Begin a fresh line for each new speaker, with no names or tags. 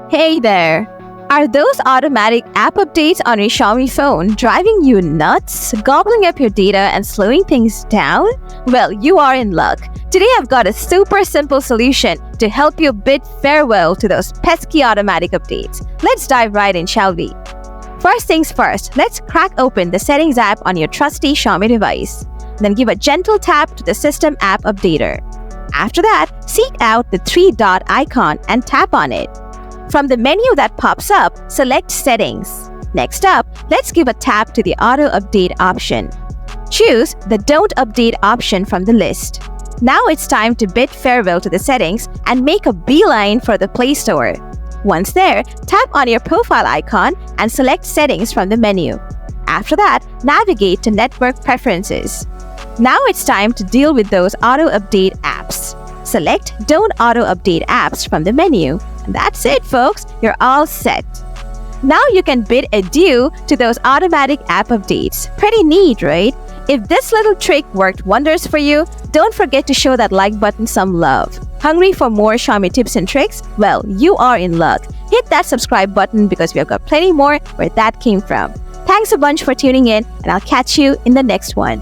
Hey there! Are those automatic app updates on your Xiaomi phone driving you nuts, gobbling up your data and slowing things down? Well, you are in luck. Today I've got a super simple solution to help you bid farewell to those pesky automatic updates. Let's dive right in, shall we? First things first, let's crack open the Settings app on your trusty Xiaomi device. Then give a gentle tap to the System App Updater. After that, seek out the three-dot icon and tap on it. From the menu that pops up, select Settings. Next up, let's give a tap to the Auto Update option. Choose the Don't Update option from the list. Now it's time to bid farewell to the settings and make a beeline for the Play Store. Once there, tap on your profile icon and select Settings from the menu. After that, navigate to Network Preferences. Now it's time to deal with those Auto Update apps. Select Don't Auto Update Apps from the menu. And that's it, folks. You're all set. Now you can bid adieu to those automatic app updates. Pretty neat, right? If this little trick worked wonders for you, don't forget to show that like button some love. Hungry for more Xiaomi tips and tricks? Well, you are in luck. Hit that subscribe button because we've got plenty more where that came from. Thanks a bunch for tuning in, and I'll catch you in the next one.